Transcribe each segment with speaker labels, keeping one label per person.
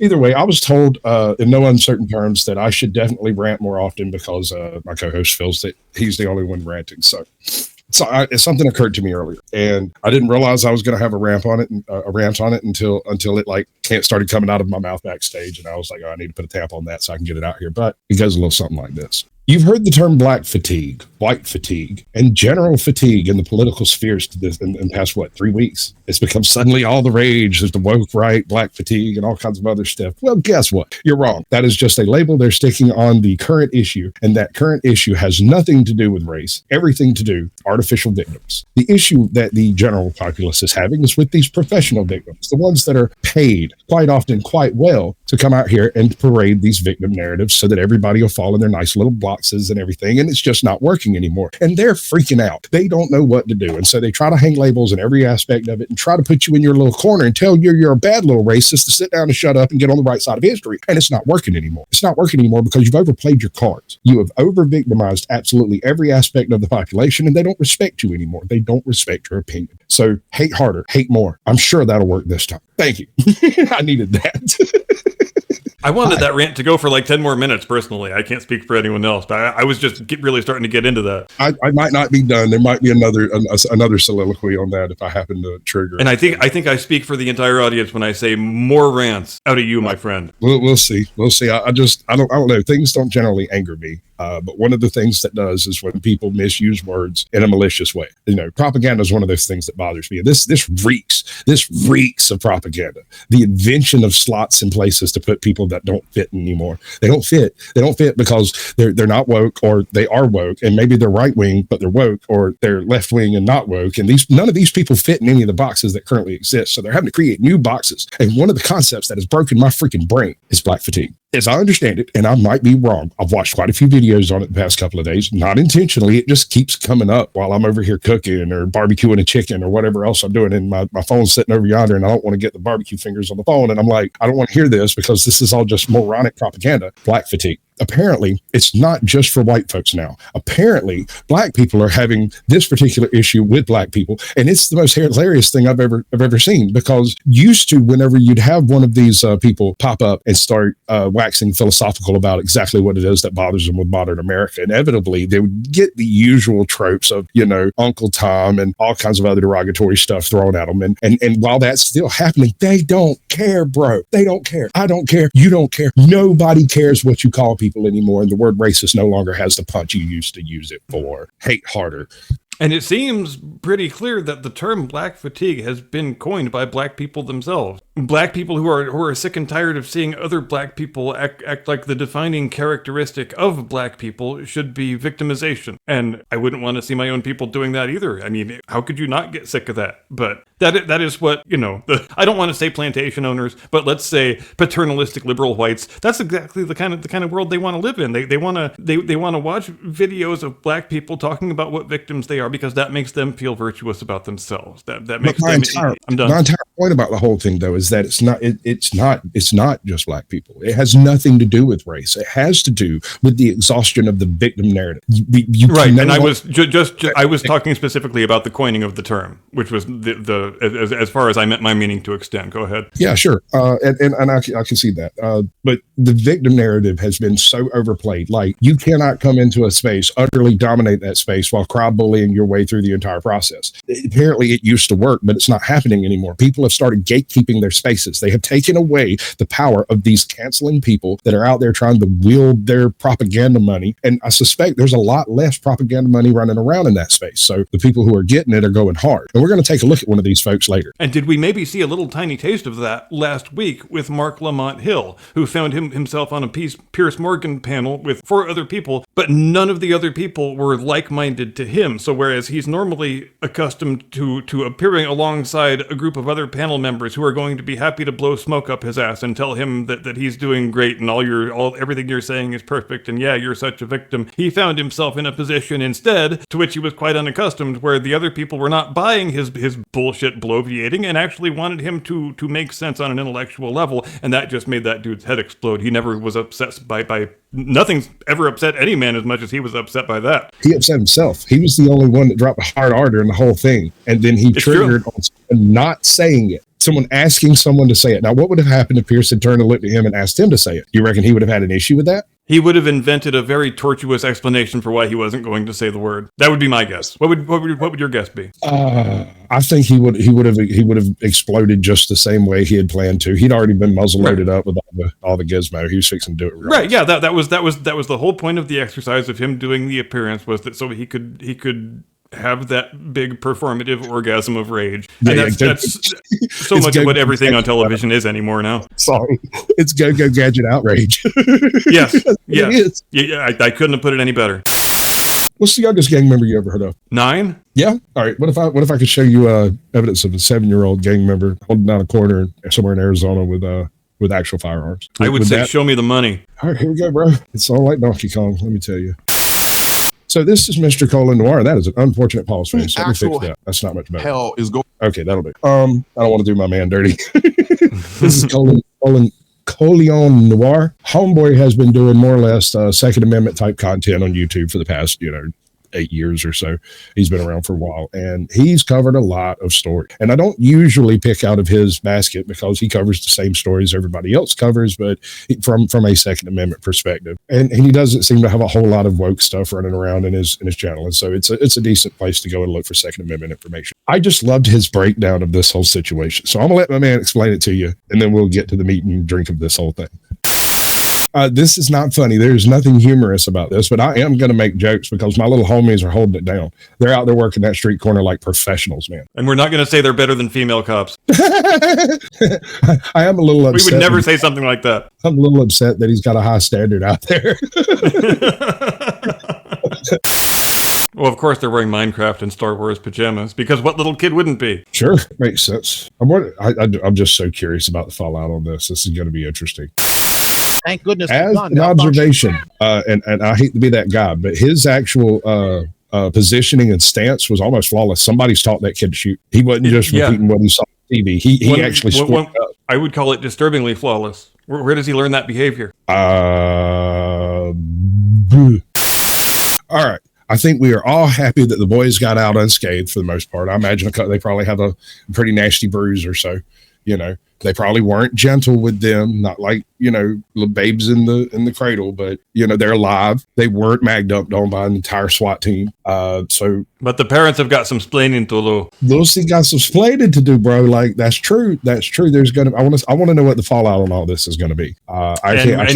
Speaker 1: Either way, I was told in no uncertain terms that I should definitely rant more often because my co-host feels that he's the only one ranting. So something occurred to me earlier, and I didn't realize I was going to have a rant on it until it like started coming out of my mouth backstage, and I was like, oh, I need to put a tap on that so I can get it out here. But it goes a little something like this. You've heard the term black fatigue, white fatigue, and general fatigue in the political spheres in the past, 3 weeks? It's become suddenly all the rage. There's the woke right, black fatigue, and all kinds of other stuff. Well, guess what? You're wrong. That is just a label they're sticking on the current issue, and that current issue has nothing to do with race, everything to do with artificial victims. The issue that the general populace is having is with these professional victims, the ones that are paid quite often quite well to come out here and parade these victim narratives so that everybody will fall in their nice little boxes and everything, and it's just not working anymore. And they're freaking out. They don't know what to do, and so they try to hang labels in every aspect of it and try to put you in your little corner and tell you you're a bad little racist to sit down and shut up and get on the right side of history. And it's not working anymore. It's not working anymore because you've overplayed your cards. You have over-victimized absolutely every aspect of the population, and they don't respect you anymore. They don't respect your opinion. So hate harder, hate more. I'm sure that'll work this time. Thank you. I needed that.
Speaker 2: I wanted that rant to go for like 10 more minutes, personally. I can't speak for anyone else, but I was just really starting to get into that.
Speaker 1: I might not be done. There might be another soliloquy on that if I happen to trigger.
Speaker 2: And I think I speak for the entire audience when I say more rants out of you, my friend.
Speaker 1: We'll see. We'll see. I don't know. Things don't generally anger me. But one of the things that does is when people misuse words in a malicious way. Propaganda is one of those things that bothers me. This reeks of propaganda. The invention of slots in places to put people that don't fit anymore. They don't fit. They don't fit because they're not woke, or they are woke, and maybe they're right wing, but they're woke, or they're left wing and not woke. And none of these people fit in any of the boxes that currently exist. So they're having to create new boxes. And one of the concepts that has broken my freaking brain is black fatigue. As I understand it, and I might be wrong, I've watched quite a few videos on it the past couple of days, not intentionally. It just keeps coming up while I'm over here cooking or barbecuing a chicken or whatever else I'm doing. And my phone's sitting over yonder, and I don't want to get the barbecue fingers on the phone. And I'm like, I don't want to hear this because this is all just moronic propaganda. Black fatigue. Apparently, it's not just for white folks now. Apparently, black people are having this particular issue with black people, and it's the most hilarious thing I've ever seen. Because used to, whenever you'd have one of these people pop up and start waxing philosophical about exactly what it is that bothers them with modern America, inevitably they would get the usual tropes of Uncle Tom and all kinds of other derogatory stuff thrown at them. And while that's still happening, they don't care, bro. They don't care. I don't care. You don't care. Nobody cares what you call people anymore, and the word racist no longer has the punch you used to use it for. Hate harder.
Speaker 2: And it seems pretty clear that the term black fatigue has been coined by black people themselves. Black people who are sick and tired of seeing other black people act like the defining characteristic of black people should be victimization. And I wouldn't want to see my own people doing that either. I mean, how could you not get sick of that? But that is what, I don't want to say plantation owners, but let's say paternalistic liberal whites. That's exactly the kind of world they want to live in. They want to watch videos of black people talking about what victims they are, because that makes them feel virtuous about themselves. That makes them. I'm done.
Speaker 1: My entire point about the whole thing, though, is that it's not just black people. It has nothing to do with race. It has to do with the exhaustion of the victim narrative.
Speaker 2: Right, and I was talking specifically about the coining of the term, which was as far as I meant my meaning to extend. Go ahead.
Speaker 1: Yeah, sure, and I can see that. But the victim narrative has been so overplayed. Like, you cannot come into a space, utterly dominate that space while crowd bullying your way through the entire process. Apparently it used to work, but it's not happening anymore. People have started gatekeeping their spaces. They have taken away the power of these canceling people that are out there trying to wield their propaganda money. And I suspect there's a lot less propaganda money running around in that space. So the people who are getting it are going hard. And we're going to take a look at one of these folks later.
Speaker 2: And did we maybe see a little tiny taste of that last week with Mark Lamont Hill, who found himself on a Piers Morgan panel with 4 other people, but none of the other people were like-minded to him. So whereas he's normally accustomed to appearing alongside a group of other panel members who are going to be happy to blow smoke up his ass and tell him that he's doing great and everything you're saying is perfect and yeah, you're such a victim, he found himself in a position instead to which he was quite unaccustomed, where the other people were not buying his bullshit bloviating and actually wanted him to make sense on an intellectual level, and that just made that dude's head explode. He never was upset by nothing's ever upset any man as much as he was upset by that.
Speaker 1: He upset himself. He was the only one that dropped a hard R during the whole thing, and then he triggered on not saying it. Someone asking someone to say it. Now, what would have happened if Pierce had turned and looked at him and asked him to say it? You reckon he would have had an issue with that?
Speaker 2: He would have invented a very tortuous explanation for why he wasn't going to say the word. That would be my guess. What would your guess be?
Speaker 1: I think he would have exploded just the same way he had planned to. He'd already been muzzle loaded up with all the gizmo. He was fixing to do it
Speaker 2: right. Yeah, that was the whole point of the exercise of him doing the appearance, was that so he could have that big performative orgasm of rage. And that's so much of what everything on television is anymore now.
Speaker 1: Sorry. It's go gadget outrage.
Speaker 2: Yes. Yeah. I couldn't have put it any better.
Speaker 1: What's the youngest gang member you ever heard of?
Speaker 2: 9?
Speaker 1: Yeah. All right. What if I could show you evidence of a 7-year-old gang member holding down a corner somewhere in Arizona with actual firearms?
Speaker 2: I would say, show me the money.
Speaker 1: All right, here we go, bro. It's all like Donkey Kong, let me tell you. So this is Mr. Colin Noir. That is an unfortunate pause face. Let me fix that. That's not much better.
Speaker 3: Hell is going.
Speaker 1: Okay, that'll do. I don't want to do my man dirty. This is Colin Noir. Homeboy has been doing more or less Second Amendment type content on YouTube for the past, 8 years or so. He's been around for a while, and he's covered a lot of stories. And I don't usually pick out of his basket because he covers the same stories everybody else covers, but from a Second Amendment perspective. And he doesn't seem to have a whole lot of woke stuff running around in his channel. And so it's a decent place to go and look for Second Amendment information. I just loved his breakdown of this whole situation. So I'm gonna let my man explain it to you, and then we'll get to the meat and drink of this whole thing. This is not funny. There's nothing humorous about this, but I am going to make jokes because my little homies are holding it down. They're out there working that street corner like professionals, man.
Speaker 2: And we're not going to say they're better than female cops.
Speaker 1: I am a little upset.
Speaker 2: We would never say something like that.
Speaker 1: I'm a little upset that he's got a high standard out there.
Speaker 2: Well, of course they're wearing Minecraft and Star Wars pajamas, because what little kid wouldn't be?
Speaker 1: Sure, makes sense. I'm just so curious about the fallout on this. This is going to be interesting.
Speaker 3: Thank goodness.
Speaker 1: As an observation, and I hate to be that guy, but his actual positioning and stance was almost flawless. Somebody's taught that kid to shoot. He wasn't just repeating what he saw on TV. He actually spoke up.
Speaker 2: I would call it disturbingly flawless. Where does he learn that behavior?
Speaker 1: All right. I think we are all happy that the boys got out unscathed for the most part. I imagine they probably have a pretty nasty bruise or so. They probably weren't gentle with them, not like, little babes in the cradle, but, they're alive. They weren't magged up on by an entire SWAT team.
Speaker 2: But the parents have got some splaining to do.
Speaker 1: Lucy got some splaining to do, bro. Like, that's true. That's true. I want to know what the fallout on all this is going to be.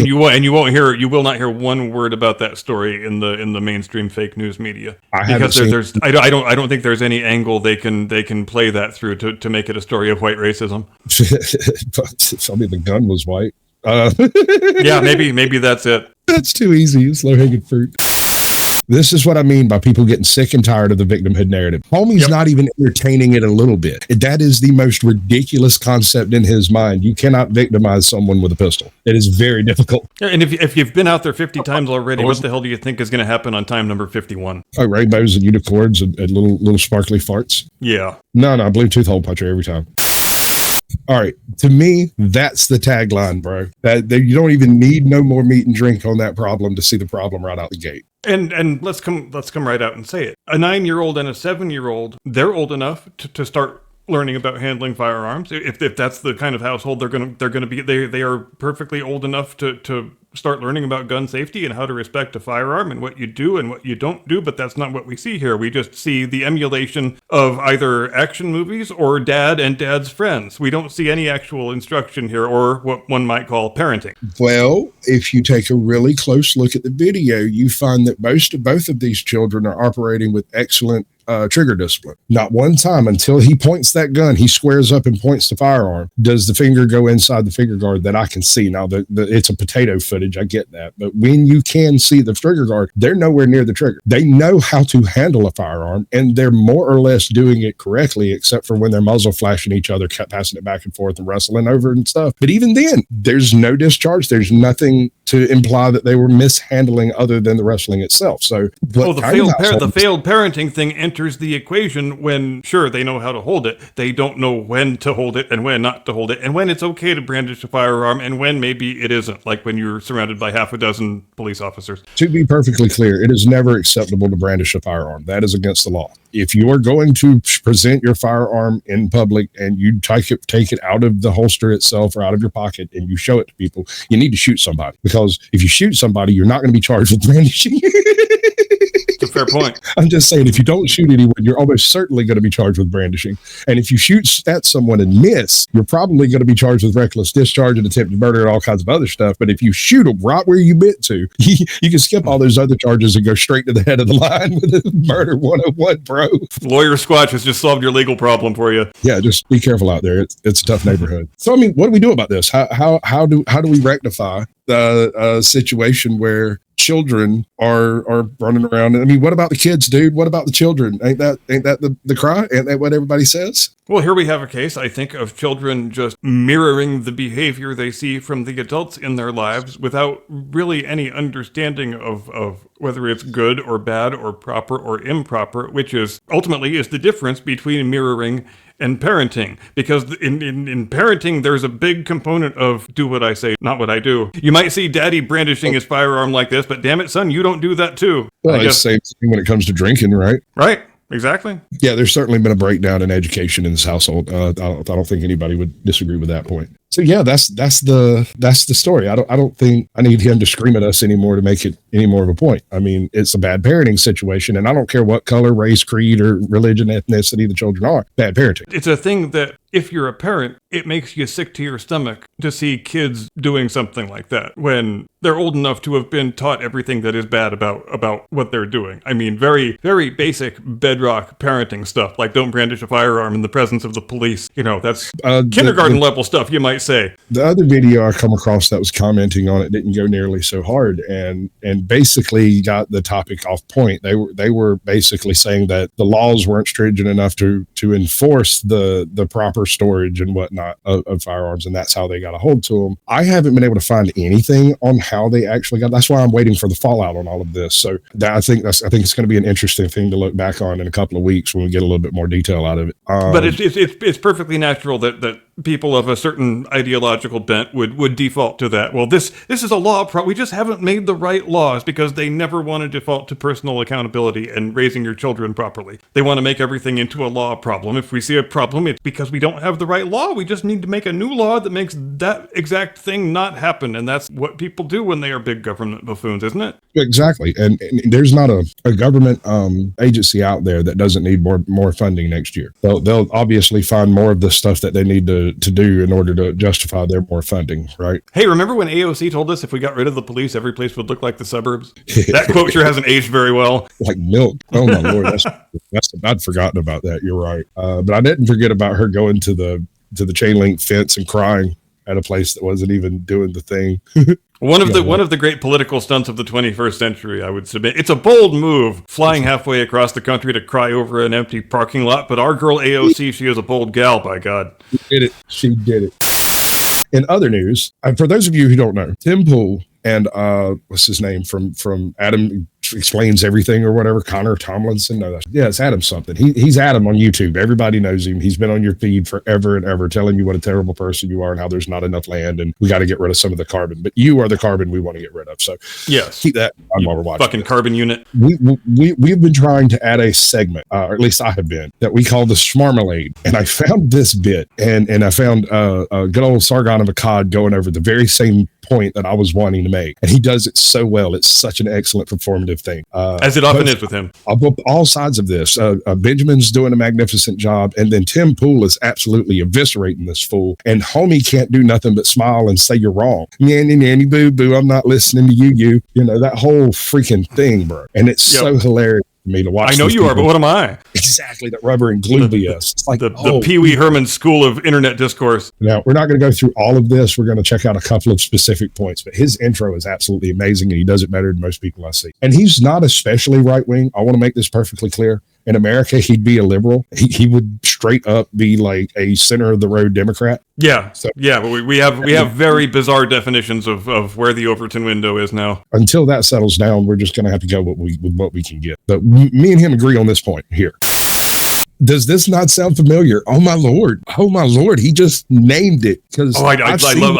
Speaker 1: You will not hear one word about that story in the mainstream fake news media. I don't think there's any angle they can play that through to make it a story of white racism. Tell me the gun was white.
Speaker 2: Yeah, maybe that's it.
Speaker 1: That's too easy. It's low-hanging fruit. This is what I mean by people getting sick and tired of the victimhood narrative. Homie's not even entertaining it a little bit. That is the most ridiculous concept in his mind. You cannot victimize someone with a pistol. It is very difficult.
Speaker 2: And if you've been out there 50 times already, what the hell do you think is going to happen on time number 51?
Speaker 1: Oh, rainbows and unicorns and little sparkly farts.
Speaker 2: Yeah.
Speaker 1: No, Bluetooth hole puncher every time. All right. To me, that's the tagline, bro. That you don't even need no more meat and drink on that problem to see the problem right out the gate.
Speaker 2: And let's come right out and say it. A 9-year-old and a 7-year-old, they're old enough to start learning about handling firearms. If that's the kind of household they're gonna be, they are perfectly old enough to start learning about gun safety and how to respect a firearm and what you do and what you don't do. But that's not what we see here. We just see the emulation of either action movies or dad and dad's friends. We don't see any actual instruction here, or what one might call parenting.
Speaker 1: Well, if you take a really close look at the video, you find that both of these children are operating with excellent trigger discipline. Not one time until he points that gun, he squares up and points the firearm, does the finger go inside the finger guard that I can see. Now, it's a potato footage, I get that. But when you can see the trigger guard, they're nowhere near the trigger. They know how to handle a firearm, and they're more or less doing it correctly, except for when they're muzzle flashing each other, kept passing it back and forth and wrestling over and stuff. But even then, there's no discharge. There's nothing to imply that they were mishandling other than the wrestling itself. So
Speaker 2: the failed parenting thing enters the equation when, sure, they know how to hold it. They don't know when to hold it and when not to hold it, and when it's okay to brandish a firearm and when maybe it isn't, like when you're surrounded by half a dozen police officers.
Speaker 1: To be perfectly clear, it is never acceptable to brandish a firearm. That is against the law. if you are going to present your firearm in public and you take it out of the holster itself or out of your pocket and you show it to people, you need to shoot somebody, because if you shoot somebody, you're not going to be charged with brandishing.
Speaker 2: It's a fair point.
Speaker 1: I'm just saying, if you don't shoot anyone, you're almost certainly going to be charged with brandishing. And if you shoot at someone and miss, you're probably going to be charged with reckless discharge and attempted murder and all kinds of other stuff. But if you shoot them right where you meant to, you can skip all those other charges and go straight to the head of the line with a murder 101, bro.
Speaker 2: Lawyer Squatch has just solved your legal problem for you.
Speaker 1: Yeah, just be careful out there. It's a tough neighborhood. So, I mean, what do we do about this? How do we rectify the situation where children are running around? I mean, what about the kids, dude? What about the children? Ain't that the cry? Ain't that what everybody says?
Speaker 2: Well, here we have a case, I think, of children just mirroring the behavior they see from the adults in their lives without really any understanding of whether it's good or bad or proper or improper, which is ultimately is the difference between mirroring and parenting. Because in parenting, there's a big component of do what I say, not what I do. You might see daddy brandishing his firearm like this, but damn it, son, you don't do that too.
Speaker 1: Well, it's the same thing when it comes to drinking, right?
Speaker 2: Right. Exactly.
Speaker 1: Yeah, there's certainly been a breakdown in education in this household. I don't think anybody would disagree with that point. So yeah, that's the story. I don't think I need him to scream at us anymore to make it any more of a point. I mean, it's a bad parenting situation, and I don't care what color, race, creed, or religion, ethnicity the children are. Bad parenting.
Speaker 2: It's a thing that if you're a parent, it makes you sick to your stomach to see kids doing something like that when they're old enough to have been taught everything that is bad about what they're doing. I mean, very, very basic bedrock parenting stuff, like don't brandish a firearm in the presence of the police. You know, that's kindergarten level stuff, you might say.
Speaker 1: The other video I come across that was commenting on it didn't go nearly so hard, and basically got the topic off point. They were basically saying that the laws weren't stringent enough to enforce the proper storage and whatnot of firearms, and that's how they got a hold to them. I haven't been able to find anything on how they actually got. That's why I'm waiting for the fallout on all of this. So I think it's going to be an interesting thing to look back on in a couple of weeks when we get a little bit more detail out of it.
Speaker 2: But it's perfectly natural that people of a certain ideological bent would default to that. Well, this is a law. We just haven't made the right laws because they never want to default to personal accountability and raising your children properly. They want to make everything into a law problem. If we see a problem, it's because we don't have the right law. We just need to make a new law that makes that exact thing not happen. And that's what people do when they are big government buffoons, isn't it?
Speaker 1: Exactly. And there's not a government agency out there that doesn't need more funding next year. They'll obviously find more of the stuff that they need to do in order to justify their more funding, right?
Speaker 2: Hey, remember when AOC told us if we got rid of the police, every place would look like the suburbs? That quote sure hasn't aged very well.
Speaker 1: Like milk. Oh my Lord. I'd forgotten about that. You're right. But I didn't forget about her going to the chain link fence and crying at a place that wasn't even doing the thing.
Speaker 2: One of the great political stunts of the 21st century, I would submit. It's a bold move, flying halfway across the country to cry over an empty parking lot. But our girl AOC, she is a bold gal, by God.
Speaker 1: She did it. In other news, for those of you who don't know, Tim Pool and what's his name from Adam Explains Everything or whatever, Connor Tomlinson. No, it's Adam something. He's Adam on YouTube. Everybody knows him. He's been on your feed forever and ever, telling you what a terrible person you are and how there's not enough land and we got to get rid of some of the carbon. But you are the carbon we want to get rid of. So
Speaker 2: yes,
Speaker 1: keep that on while we're watching.
Speaker 2: Fucking carbon unit.
Speaker 1: We've been trying to add a segment, or at least I have been, that we call the Schmarmalade. And I found this bit, and I found good old Sargon of Akkad going over the very same point that I was wanting to make, and he does it so well. It's such an excellent performative thing,
Speaker 2: as it often is with him.
Speaker 1: All sides of this, Benjamin's doing a magnificent job, and then Tim Pool is absolutely eviscerating this fool, and homie can't do nothing but smile and say you're wrong. Nanny boo boo, I'm not listening to you. You know, that whole freaking thing, bro. And it's so hilarious to me to watch.
Speaker 2: I know you are, but what am I?
Speaker 1: Exactly, that rubber and glue BS. It's like
Speaker 2: the Pee Wee Herman School of Internet Discourse.
Speaker 1: Now, we're not going to go through all of this. We're going to check out a couple of specific points, but his intro is absolutely amazing, and he does it better than most people I see. And he's not especially right-wing. I want to make this perfectly clear. In America, he'd be a liberal. He would straight up be like a center-of-the-road Democrat.
Speaker 2: Yeah, but we have very bizarre definitions of where the Overton window is now.
Speaker 1: Until that settles down, we're just going to have to go with what we can get. But me and him agree on this point here. Does this not sound familiar? Oh my lord! Oh my lord! He just named it because
Speaker 2: I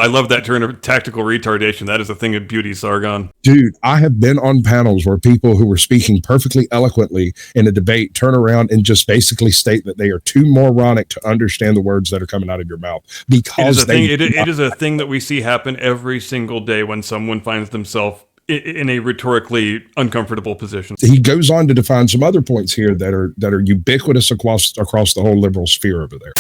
Speaker 2: love that term of tactical retardation. That is a thing of beauty, Sargon.
Speaker 1: Dude, I have been on panels where people who were speaking perfectly eloquently in a debate turn around and just basically state that they are too moronic to understand the words that are coming out of your mouth because
Speaker 2: it is a thing that we see happen every single day when someone finds themselves in a rhetorically uncomfortable position.
Speaker 1: He goes on to define some other points here that are ubiquitous across the whole liberal sphere over there.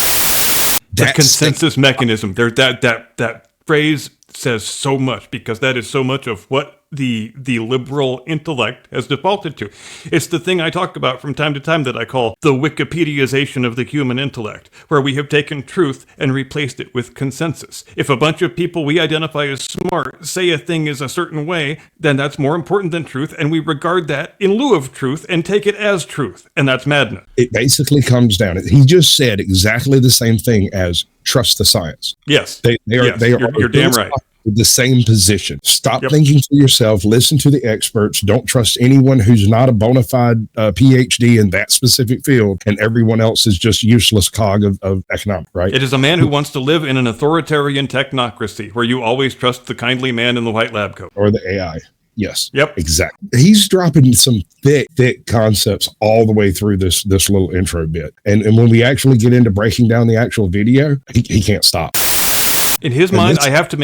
Speaker 2: The consensus mechanism. There, that phrase says so much, because that is so much of what the liberal intellect has defaulted to. It's the thing I talk about from time to time that I call the Wikipediaization of the human intellect, where we have taken truth and replaced it with consensus. If a bunch of people we identify as smart say a thing is a certain way, then that's more important than truth, and we regard that in lieu of truth and take it as truth, and that's madness.
Speaker 1: It basically comes down. He just said exactly the same thing as trust the science.
Speaker 2: Yes.
Speaker 1: You're
Speaker 2: damn right.
Speaker 1: The same position. Stop thinking for yourself. Listen to the experts. Don't trust anyone who's not a bona fide PhD in that specific field, and everyone else is just useless cog of economics, right?
Speaker 2: It is a man who wants to live in an authoritarian technocracy where you always trust the kindly man in the white lab coat.
Speaker 1: Or the AI. Yes.
Speaker 2: Yep.
Speaker 1: Exactly. He's dropping some thick concepts all the way through this little intro bit. And when we actually get into breaking down the actual video, he can't stop.
Speaker 2: In his mind, I have to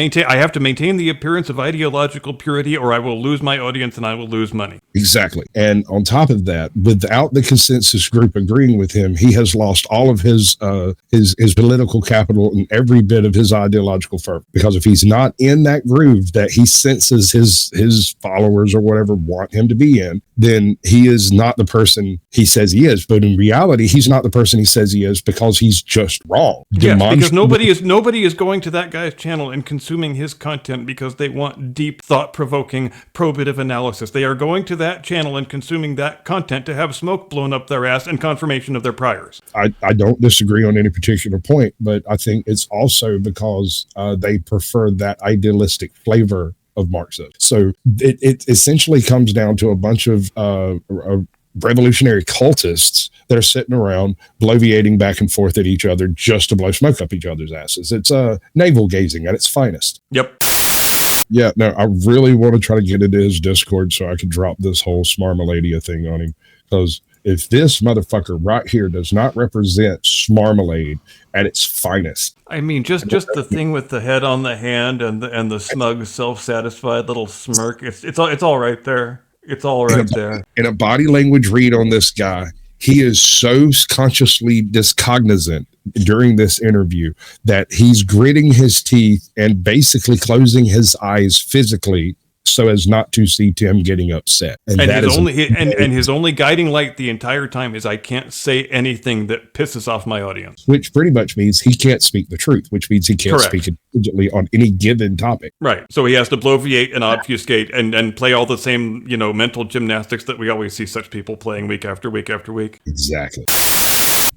Speaker 2: maintain the appearance of ideological purity, or I will lose my audience and I will lose money.
Speaker 1: Exactly. And on top of that, without the consensus group agreeing with him, he has lost all of his political capital and every bit of his ideological fervor. Because if he's not in that groove that he senses his followers or whatever want him to be in, then he is not the person he says he is. But in reality, he's not the person he says he is because he's just wrong.
Speaker 2: Yes, because nobody is going to that guy's channel and consuming his content because they want deep, thought-provoking, probative analysis. They are going to that channel and consuming that content to have smoke blown up their ass and confirmation of their priors.
Speaker 1: I don't disagree on any particular point, but I think it's also because they prefer that idealistic flavor of Marxism. So it essentially comes down to a bunch of revolutionary cultists that are sitting around bloviating back and forth at each other just to blow smoke up each other's asses. It's navel gazing at its finest.
Speaker 2: Yep.
Speaker 1: Yeah, no, I really want to try to get into his Discord so I can drop this whole Smarmaladia thing on him. Because if this motherfucker right here does not represent Smarmalade at its finest.
Speaker 2: I mean, just the thing with the head on the hand and the smug, self-satisfied little smirk. It's all right there. It's all right there.
Speaker 1: In a body language read on this guy, he is so consciously discognizant during this interview that he's gritting his teeth and basically closing his eyes physically so as not to see Tim getting upset.
Speaker 2: And his only guiding light the entire time is I can't say anything that pisses off my audience.
Speaker 1: Which pretty much means he can't speak the truth, which means he can't speak intelligently on any given topic.
Speaker 2: Right. So he has to bloviate and obfuscate and play all the same, mental gymnastics that we always see such people playing week after week after week.
Speaker 1: Exactly.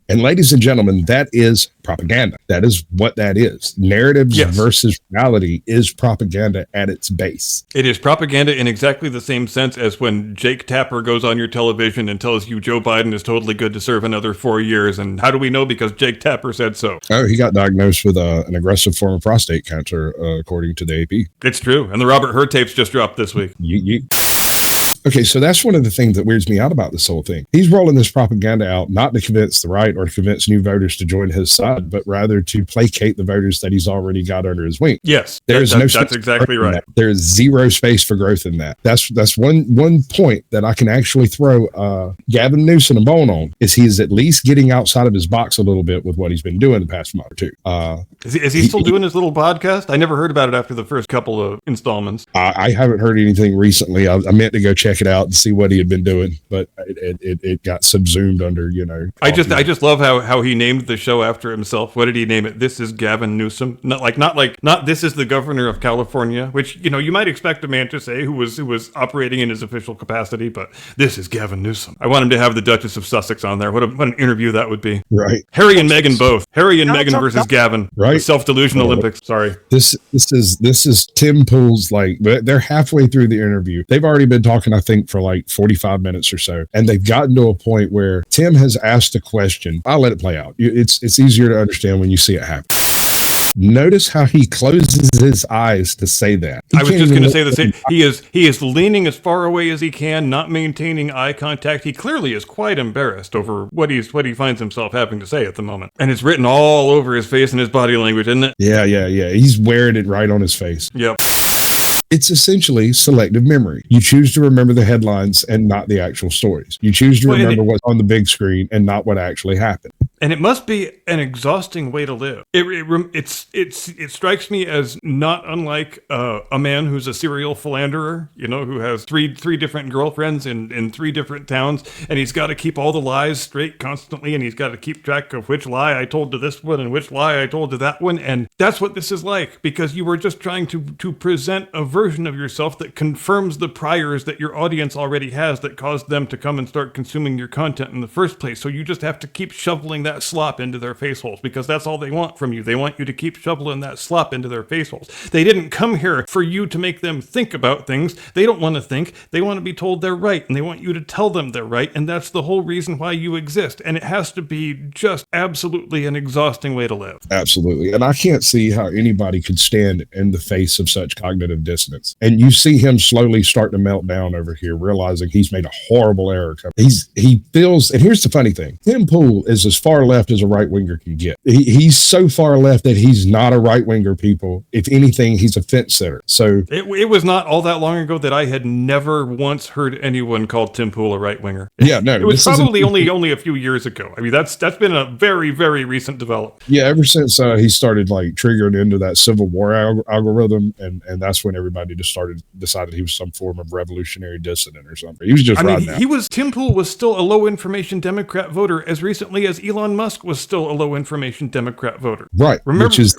Speaker 1: And ladies and gentlemen, that is propaganda. That is what that is. Narratives versus reality is propaganda at its base.
Speaker 2: It is propaganda in exactly the same sense as when Jake Tapper goes on your television and tells you Joe Biden is totally good to serve another 4 years. And how do we know? Because Jake Tapper said so.
Speaker 1: Oh, he got diagnosed with an aggressive form of prostate cancer, according to the AP.
Speaker 2: It's true. And the Robert Hur tapes just dropped this week.
Speaker 1: Okay, so that's one of the things that weirds me out about this whole thing. He's rolling this propaganda out not to convince the right or to convince new voters to join his side, but rather to placate the voters that he's already got under his wing.
Speaker 2: Yes,
Speaker 1: that's
Speaker 2: exactly right.
Speaker 1: There's zero space for growth in that. That's one point that I can actually throw Gavin Newsom a bone on, is he's at least getting outside of his box a little bit with what he's been doing the past month or two.
Speaker 2: Is he still doing his little podcast? I never heard about it after the first couple of installments.
Speaker 1: I haven't heard anything recently. I meant to go check it out and see what he had been doing, but it got subsumed under,
Speaker 2: I just love how he named the show after himself. What did he name it? This is Gavin Newsom. Not this is the governor of California, which you might expect a man to say who was operating in his official capacity, but this is Gavin Newsom. I want him to have the Duchess of Sussex on there. What an interview that would be.
Speaker 1: Right.
Speaker 2: Harry and Meghan both. Harry and Meghan versus Gavin.
Speaker 1: Right.
Speaker 2: The self-delusion Olympics. Sorry.
Speaker 1: This is Tim Pool's, they're halfway through the interview. They've already been talking, I think, for like 45 minutes or so. And they've gotten to a point where Tim has asked a question. I'll let it play out. It's easier to understand when you see it happen. Notice how he closes his eyes to say that.
Speaker 2: I was just going to say the same. He is leaning as far away as he can, not maintaining eye contact. He clearly is quite embarrassed over what he finds himself having to say at the moment. And it's written all over his face and his body language, isn't it?
Speaker 1: Yeah. He's wearing it right on his face.
Speaker 2: Yep.
Speaker 1: It's essentially selective memory. You choose to remember the headlines and not the actual stories. You choose to remember what's on the big screen and not what actually happened.
Speaker 2: And it must be an exhausting way to live. It strikes me as not unlike a man who's a serial philanderer, who has three different girlfriends in 3 different towns, and he's got to keep all the lies straight constantly, and he's got to keep track of which lie I told to this one and which lie I told to that one. And that's what this is like, because you were just trying to present a version of yourself that confirms the priors that your audience already has that caused them to come and start consuming your content in the first place. So you just have to keep shoveling that slop into their face holes, because that's all they want from you. They want you to keep shoveling that slop into their face holes. They didn't come here for you to make them think about things. They don't want to think. They want to be told they're right, and they want you to tell them they're right, and that's the whole reason why you exist. And it has to be just absolutely an exhausting way to live.
Speaker 1: Absolutely. And I can't see how anybody could stand in the face of such cognitive dissonance. And you see him slowly start to melt down over here, realizing he's made a horrible error. He feels, and here's the funny thing, Tim Pool is as far left as a right-winger can get. He's so far left that he's not a right-winger, people. If anything, he's a fence sitter. So
Speaker 2: it was not all that long ago that I had never once heard anyone call Tim Pool a right-winger.
Speaker 1: Yeah, no.
Speaker 2: It was probably only a few years ago. I mean, that's been a very, very recent development.
Speaker 1: Yeah, ever since he started like triggering into that Civil War algorithm, and that's when everybody just decided he was some form of revolutionary dissident or something. He was just
Speaker 2: Tim Pool was still a low information Democrat voter as recently as Elon Musk was still a low information Democrat voter.
Speaker 1: Right. Which is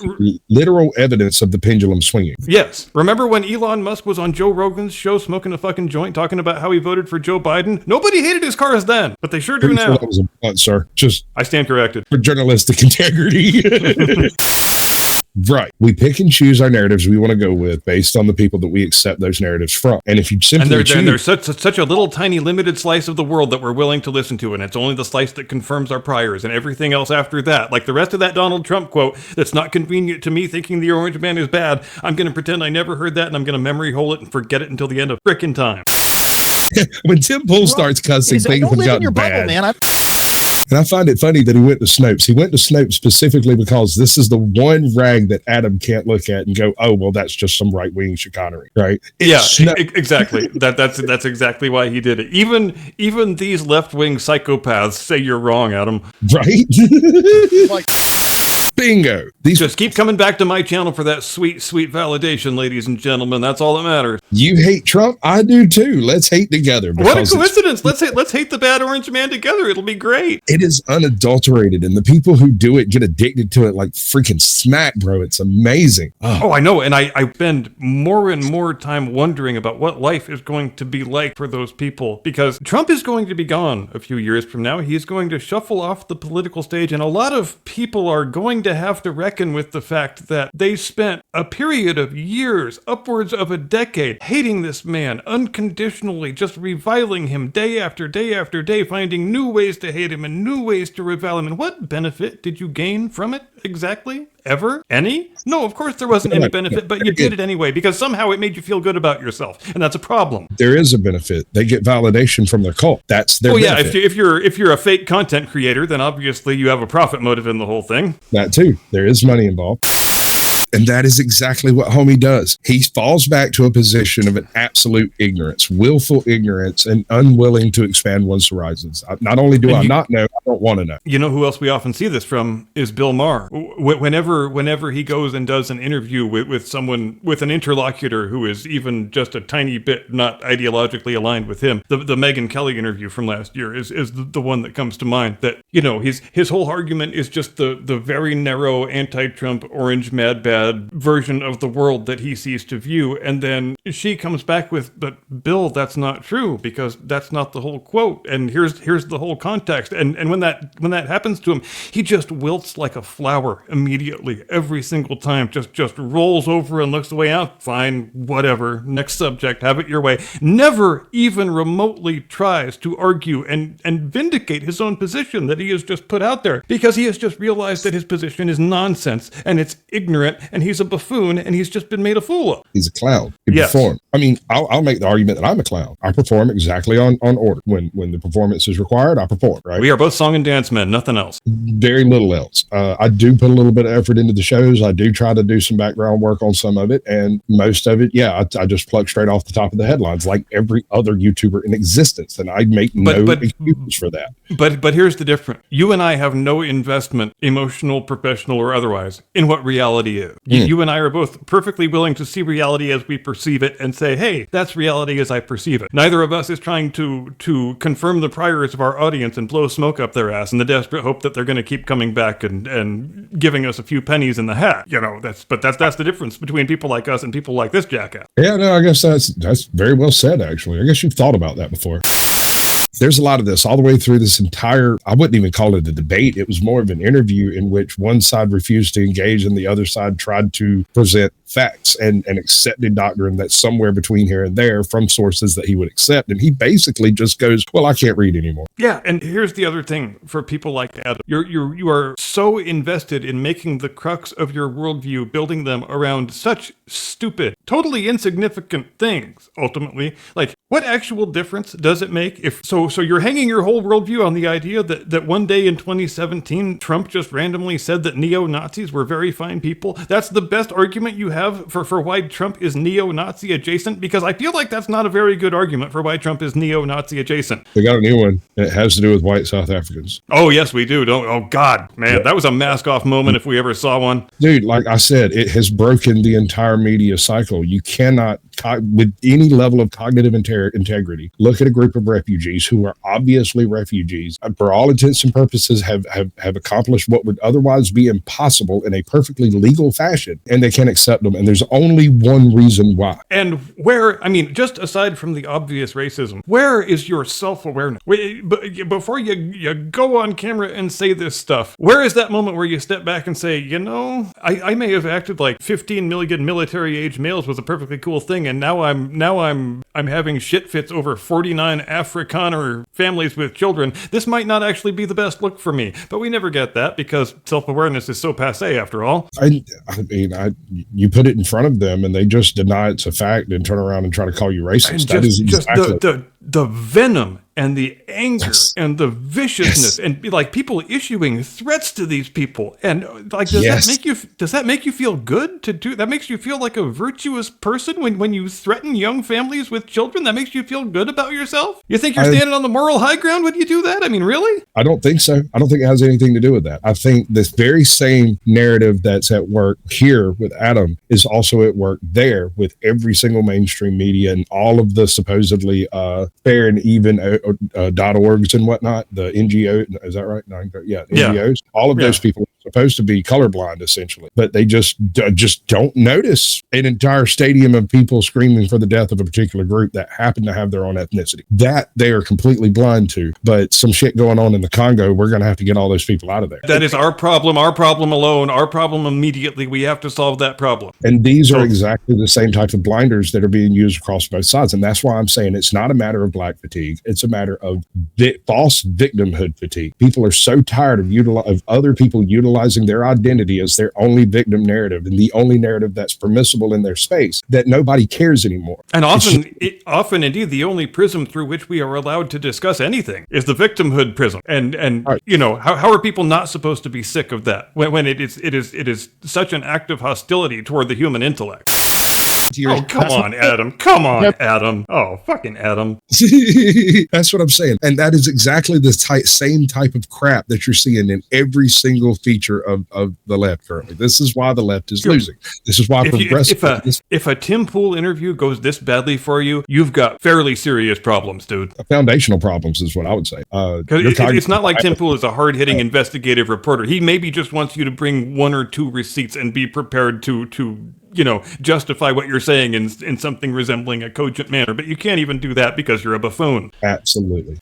Speaker 1: literal evidence of the pendulum swinging.
Speaker 2: Yes. Remember when Elon Musk was on Joe Rogan's show smoking a fucking joint talking about how he voted for Joe Biden? Nobody hated his cars then, but they sure do now.
Speaker 1: That was a blunt, sir.
Speaker 2: I stand corrected.
Speaker 1: For journalistic integrity. Right. We pick and choose our narratives we want to go with based on the people that we accept those narratives from. And if you simply
Speaker 2: there's such a little tiny limited slice of the world that we're willing to listen to, and it's only the slice that confirms our priors, and everything else after that, like the rest of that Donald Trump quote that's not convenient to me thinking the orange man is bad, I'm going to pretend I never heard that, and I'm going to memory hole it and forget it until the end of frickin' time.
Speaker 1: When Tim Pool starts cussing, things have gotten bad. Man. And I find it funny that he went to Snopes. He went to Snopes specifically because this is the one rag that Adam can't look at and go, oh, well, that's just some right-wing chicanery, right?
Speaker 2: Exactly. That's exactly why he did it. Even these left-wing psychopaths say you're wrong, Adam.
Speaker 1: Right? Bingo.
Speaker 2: Just keep coming back to my channel for that sweet, sweet validation, ladies and gentlemen. That's all that matters.
Speaker 1: You hate Trump? I do too. Let's hate together.
Speaker 2: What a coincidence. Let's hate the bad orange man together. It'll be great.
Speaker 1: It is unadulterated, and the people who do it get addicted to it like freaking smack, bro. It's amazing.
Speaker 2: Oh, I know. And I spend more and more time wondering about what life is going to be like for those people, because Trump is going to be gone a few years from now. He is going to shuffle off the political stage, and a lot of people are going to have to reckon with the fact that they spent a period of years, upwards of a decade, hating this man unconditionally, just reviling him day after day after day, finding new ways to hate him and new ways to revile him. And what benefit did you gain from it exactly? Ever? Any? No, of course there wasn't any benefit, but you did it anyway because somehow it made you feel good about yourself, and that's a problem.
Speaker 1: There is a benefit. They get validation from their cult. That's their benefit.
Speaker 2: Yeah, if you're a fake content creator, then obviously you have a profit motive in the whole thing.
Speaker 1: That too. There is money involved. And that is exactly what homie does. He falls back to a position of an absolute ignorance, willful ignorance, and unwilling to expand one's horizons. Not only do I not know, I don't want to know.
Speaker 2: You know who else we often see this from is Bill Maher. Whenever he goes and does an interview with someone, with an interlocutor who is even just a tiny bit not ideologically aligned with him, the Megyn Kelly interview from last year is the one that comes to mind. That, his whole argument is just the very narrow anti-Trump orange mad bad version of the world that he sees to view, and then she comes back with, but Bill, that's not true, because that's not the whole quote, and here's the whole context, and when when that happens to him, he just wilts like a flower immediately every single time. Just rolls over and looks away. Out, fine, whatever. Next subject, have it your way. Never even remotely tries to argue and vindicate his own position that he has just put out there, because he has just realized that his position is nonsense and it's ignorant and he's a buffoon and he's just been made a fool of.
Speaker 1: He's a clown. He
Speaker 2: Yes.
Speaker 1: performed. I mean, I'll make the argument that I'm a clown. I perform exactly on order. When the performance is required, I perform, right?
Speaker 2: We are both song and dance men, nothing else.
Speaker 1: Very little else. I do put a little bit of effort into the shows. I do try to do some background work on some of it, and most of it, I just plug straight off the top of the headlines like every other YouTuber in existence, and I make no excuses for that.
Speaker 2: But here's the difference. You and I have no investment, emotional, professional, or otherwise, in what reality is. You and I are both perfectly willing to see reality as we perceive it and say, hey, that's reality as I perceive it. Neither of us is trying to confirm the priors of our audience and blow smoke up their ass in the desperate hope that they're going to keep coming back and giving us a few pennies in the hat. That's the difference between people like us and people like this jackass.
Speaker 1: Yeah, no, I guess that's very well said, actually. I guess you've thought about that before. There's a lot of this all the way through this entire, I wouldn't even call it a debate. It was more of an interview in which one side refused to engage and the other side tried to present facts and accepted doctrine that's somewhere between here and there from sources that he would accept. And he basically just goes, well, I can't read anymore.
Speaker 2: Yeah, and here's the other thing for people like Adam. You are so invested in making the crux of your worldview, building them around such stupid, totally insignificant things, ultimately. Like, what actual difference does it make if so you're hanging your whole worldview on the idea that one day in 2017 Trump just randomly said that neo-Nazis were very fine people? That's the best argument you have for why Trump is neo-Nazi adjacent? Because I feel like that's not a very good argument for why Trump is neo-Nazi adjacent.
Speaker 1: We got a new one, and it has to do with white South Africans.
Speaker 2: Oh yes, we do. Oh God, man, that was a mask off moment if we ever saw one.
Speaker 1: Dude, like I said, it has broken the entire media cycle. You cannot, with any level of cognitive integrity, look at a group of refugees who are obviously refugees, for all intents and purposes have accomplished what would otherwise be impossible in a perfectly legal fashion, and they can't accept them. And there's only one reason why.
Speaker 2: And where, I mean, just aside from the obvious racism, where is your self-awareness? Before you go on camera and say this stuff, where is that moment where you step back and say, I may have acted like 15 million military-age males was a perfectly cool thing, and now I'm having shit fits over 49 Afrikaner families with children. This might not actually be the best look for me, but we never get that because self-awareness is so passé after all.
Speaker 1: I mean, you put it in front of them and they just deny it's a fact and turn around and try to call you racist.
Speaker 2: And just the venom and the anger and the viciousness and like people issuing threats to these people. And like, does that make you feel good to do that? Makes you feel like a virtuous person when you threaten young families with children? That makes you feel good about yourself? You think you're standing on the moral high ground when you do that? I mean, really?
Speaker 1: I don't think so. I don't think it has anything to do with that. I think this very same narrative that's at work here with Adam is also at work there with every single mainstream media and all of the supposedly fair and even .orgs and whatnot, the NGO, is that right? No, yeah, NGOs. All of those people are supposed to be colorblind essentially, but they just don't notice an entire stadium of people screaming for the death of a particular group that happen to have their own ethnicity. That they are completely blind to. But some shit going on in the Congo, we're going to have to get all those people out of there.
Speaker 2: That is our problem alone, our problem immediately. We have to solve that problem.
Speaker 1: And these are exactly the same type of blinders that are being used across both sides. And that's why I'm saying it's not a matter of black fatigue. It's a matter of false victimhood fatigue. People are so tired of other people utilizing their identity as their only victim narrative and the only narrative that's permissible in their space that nobody cares anymore.
Speaker 2: And often indeed, the only prism through which we are allowed to discuss anything is the victimhood prism. And right. How are people not supposed to be sick of that when it is such an act of hostility toward the human intellect? Oh, come on, Adam. Come on, Adam. Oh, fucking Adam.
Speaker 1: That's what I'm saying. And that is exactly the same type of crap that you're seeing in every single feature of the left currently. This is why the left is losing. This is why
Speaker 2: if a Tim Pool interview goes this badly for you, you've got fairly serious problems, dude.
Speaker 1: Foundational problems is what I would say.
Speaker 2: It's not like Tim Pool is a hard-hitting investigative reporter. He maybe just wants you to bring one or two receipts and be prepared to justify what you're saying in something resembling a cogent manner. But you can't even do that because you're a buffoon.
Speaker 1: Absolutely.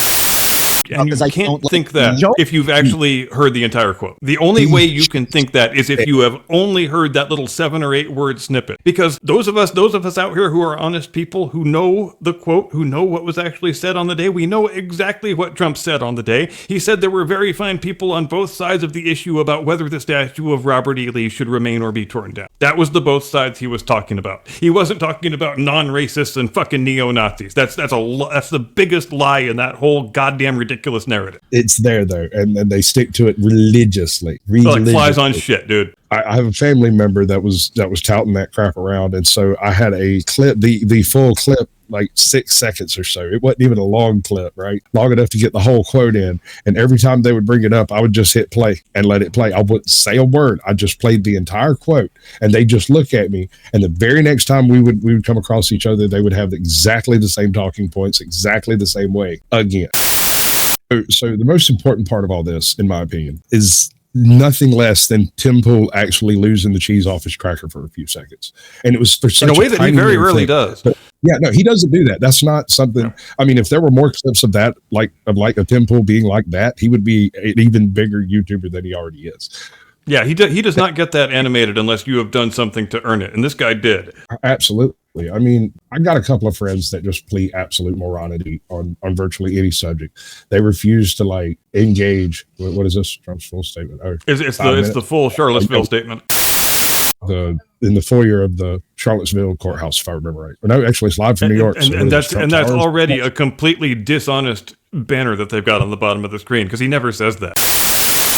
Speaker 2: And
Speaker 3: because
Speaker 2: you
Speaker 3: I
Speaker 2: can't
Speaker 3: don't
Speaker 2: think
Speaker 3: like
Speaker 2: that
Speaker 3: Joe.
Speaker 2: if you've actually heard the entire quote. The only way you can think that is if you have only heard that little 7 or 8 word snippet. Because those of us out here who are honest people, who know the quote, who know what was actually said on the day, we know exactly what Trump said on the day. He said there were very fine people on both sides of the issue about whether the statue of Robert E. Lee should remain or be torn down. That was the both sides he was talking about. He wasn't talking about non-racists and fucking neo-Nazis. That's the biggest lie in that whole goddamn ridiculous narrative.
Speaker 1: It's there though, and they stick to it religiously.
Speaker 2: Like flies on shit, dude.
Speaker 1: I have a family member that was touting that crap around, and so I had a clip, the full clip, like 6 seconds or so. It wasn't even a long clip, right? Long enough to get the whole quote in. And every time they would bring it up, I would just hit play and let it play. I wouldn't say a word. I just played the entire quote, and they just look at me. And the very next time we would come across each other, they would have exactly the same talking points, exactly the same way again. So the most important part of all this, in my opinion, is nothing less than Tim Pool actually losing the cheese off his cracker for a few seconds. And it was for such
Speaker 2: in a way that he very rarely does.
Speaker 1: But yeah, no, he doesn't do that. That's not something. I mean, if there were more clips of that, like a Tim Pool being like that, he would be an even bigger YouTuber than he already is.
Speaker 2: Yeah, he does not get that animated unless you have done something to earn it. And this guy did.
Speaker 1: Absolutely. I mean, I got a couple of friends that just plead absolute moronity on virtually any subject. They refuse to like engage. What is this? Trump's full statement. Oh,
Speaker 2: it's the full Charlottesville statement.
Speaker 1: In the foyer of the Charlottesville courthouse, if I remember right. Or no, actually, it's live from New York.
Speaker 2: And that's already a completely dishonest banner that they've got on the bottom of the screen, because he never says that.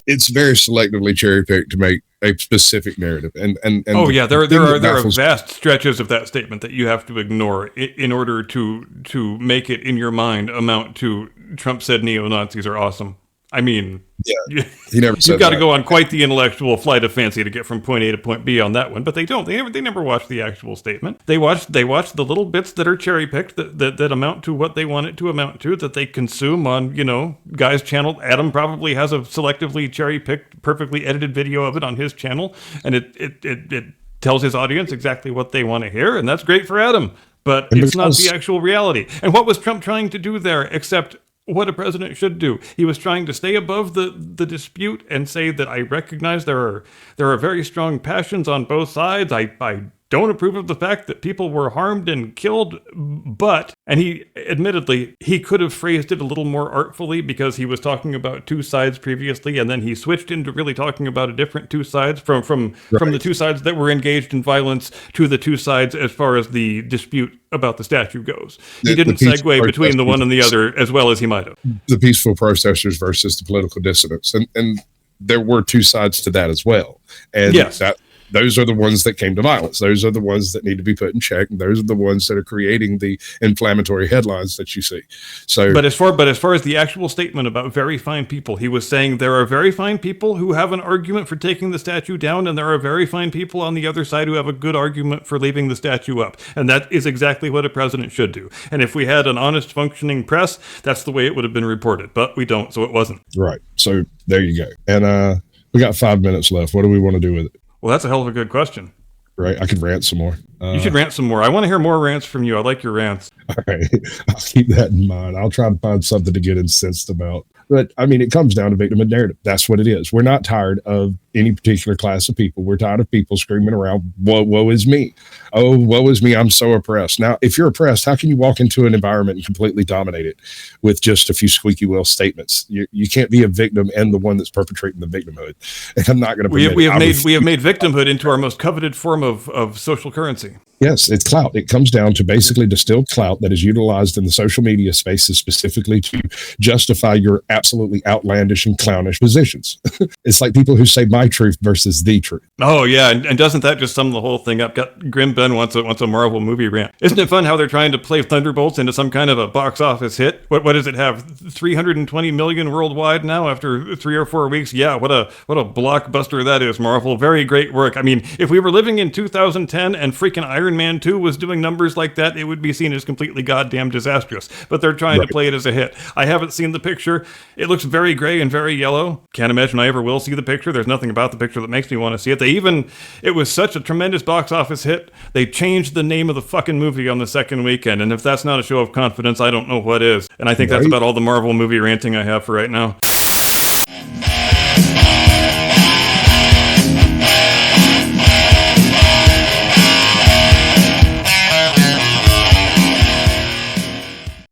Speaker 1: It's very selectively cherry picked to make a specific narrative, and
Speaker 2: oh yeah, there are vast stretches of that statement that you have to ignore in order to make it in your mind amount to Trump said neo-Nazis are awesome. I mean,
Speaker 1: yeah, he never said
Speaker 2: you've got to
Speaker 1: that.
Speaker 2: go on quite the intellectual flight of fancy to get from point A to point B on that one, but they don't. They never watch the actual statement. They watch the little bits that are cherry picked that amount to what they want it to amount to, that they consume on, Guy's channel. Adam probably has a selectively cherry picked, perfectly edited video of it on his channel, and it tells his audience exactly what they want to hear, and that's great for Adam. But it's not the actual reality. And what was Trump trying to do there, except what a president should do? He was trying to stay above the dispute and say that I recognize there are very strong passions on both sides. I don't approve of the fact that people were harmed and killed, and he admittedly, he could have phrased it a little more artfully, because he was talking about two sides previously, and then he switched into really talking about a different two sides from the two sides that were engaged in violence to the two sides as far as the dispute about the statue goes. He didn't segue between the one and the other as well as he might have.
Speaker 1: The peaceful protesters versus the political dissidents, and there were two sides to that as well. And
Speaker 2: yes.
Speaker 1: Those are the ones that came to violence. Those are the ones that need to be put in check. And those are the ones that are creating the inflammatory headlines that you see. So,
Speaker 2: but as far as the actual statement about very fine people, he was saying there are very fine people who have an argument for taking the statue down, and there are very fine people on the other side who have a good argument for leaving the statue up. And that is exactly what a president should do. And if we had an honest, functioning press, that's the way it would have been reported. But we don't, so it wasn't.
Speaker 1: Right. So there you go. And we got 5 minutes left. What do we want to do with it?
Speaker 2: Well, that's a hell of a good question.
Speaker 1: Right. I could rant some more.
Speaker 2: You should rant some more. I want to hear more rants from you. I like your rants.
Speaker 1: All right. I'll keep that in mind. I'll try to find something to get incensed about. But I mean, it comes down to victimhood narrative. That's what it is. We're not tired of any particular class of people. We're tired of people screaming around, woe is me. Oh, woe is me. I'm so oppressed. Now, if you're oppressed, how can you walk into an environment and completely dominate it with just a few squeaky wheel statements? You can't be a victim and the one that's perpetrating the victimhood. And I'm not going to.
Speaker 2: We have made victimhood into our most coveted form of social currency.
Speaker 1: Yes, it's clout. It comes down to basically distilled clout that is utilized in the social media spaces specifically to justify your absolutely outlandish and clownish positions. It's like people who say my truth versus the truth.
Speaker 2: Oh yeah, and doesn't that just sum the whole thing up? Grim Ben wants a Marvel movie rant. Isn't it fun how they're trying to play Thunderbolts into some kind of a box office hit? What does it have? 320 million worldwide now after 3 or 4 weeks? Yeah, what a blockbuster that is, Marvel. Very great work. I mean, if we were living in 2010 and freaking Iron Iron Man 2 was doing numbers like that, it would be seen as completely goddamn disastrous. But they're trying to play it as a hit. I haven't seen the picture. It looks very gray and very yellow. Can't imagine I ever will see the picture. There's nothing about the picture that makes me want to see it. It was such a tremendous box office hit, they changed the name of the fucking movie on the second weekend. And if that's not a show of confidence, I don't know what is. And I think that's about all the Marvel movie ranting I have for right now.